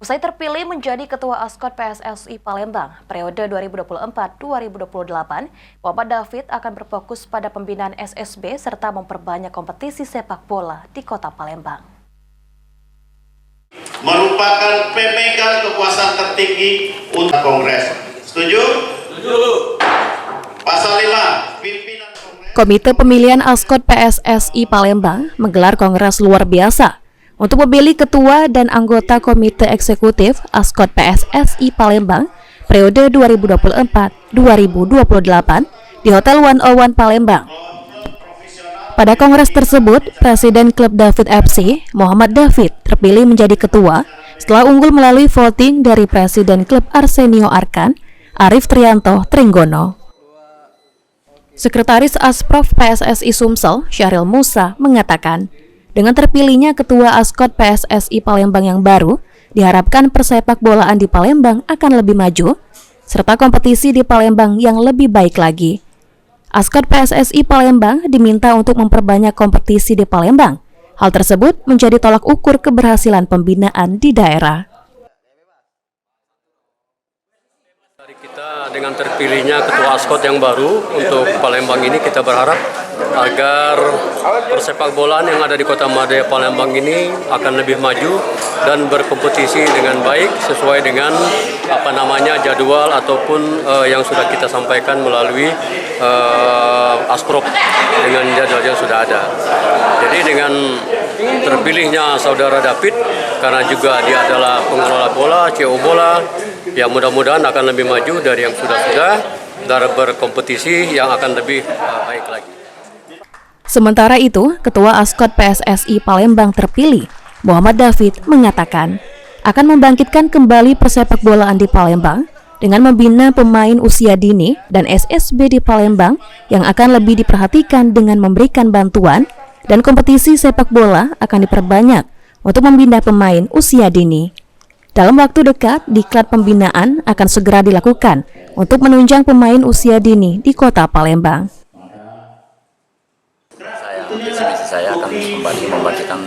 Usai terpilih menjadi Ketua Askot PSSI Palembang periode 2024-2028, Muhammad David akan berfokus pada pembinaan SSB serta memperbanyak kompetisi sepak bola di Kota Palembang. Merupakan pemegang kekuasaan tertinggi untuk Kongres. Setuju? Setuju. Pasal 5, pimpinan Kongres. Komite Pemilihan Askot PSSI Palembang menggelar kongres luar biasa untuk memilih ketua dan anggota Komite Eksekutif Askot PSSI Palembang periode 2024-2028 di Hotel 101 Palembang. Pada kongres tersebut, Presiden klub David FC, Muhammad David, terpilih menjadi ketua setelah unggul melalui voting dari Presiden klub Arsenio Arkan, Arif Trianto Trenggono. Sekretaris Asprof PSSI Sumsel, Syahril Musa, mengatakan, dengan terpilihnya Ketua Askot PSSI Palembang yang baru, diharapkan persepak bolaan di Palembang akan lebih maju, serta kompetisi di Palembang yang lebih baik lagi. Askot PSSI Palembang diminta untuk memperbanyak kompetisi di Palembang. Hal tersebut menjadi tolak ukur keberhasilan pembinaan di daerah. Kita dengan terpilihnya Ketua Askot yang baru untuk Palembang ini, kita berharap agar persepak bolaan yang ada di Kota Madya Palembang ini akan lebih maju dan berkompetisi dengan baik sesuai dengan jadwal ataupun yang sudah kita sampaikan melalui Asprop dengan jadwal yang sudah ada. Jadi dengan terpilihnya Saudara David, karena juga dia adalah pengelola bola, CEO bola, ya mudah-mudahan akan lebih maju dari yang sudah-sudah dan berkompetisi yang akan lebih baik lagi. Sementara itu, Ketua Askot PSSI Palembang terpilih, Muhammad David, mengatakan akan membangkitkan kembali persepak bolaan di Palembang dengan membina pemain usia dini dan SSB di Palembang yang akan lebih diperhatikan dengan memberikan bantuan, dan kompetisi sepak bola akan diperbanyak untuk membina pemain usia dini. Dalam waktu dekat, diklat pembinaan akan segera dilakukan untuk menunjang pemain usia dini di Kota Palembang. Visi saya akan kembali membangkitkan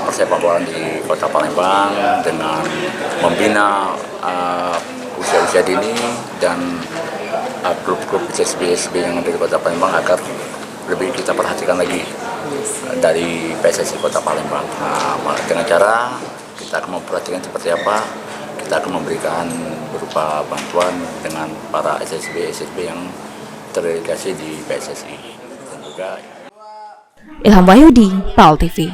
persepak bola di Kota Palembang dengan membina usia-usia dini dan klub-klub SSB yang ada di Kota Palembang agar lebih kita perhatikan lagi dari PSSI Kota Palembang. Dengan cara kita akan memperhatikan seperti apa, kita akan memberikan berupa bantuan dengan para SSB yang terdelegasi di PSSI dan juga Ilham Wahyudi, PAL TV.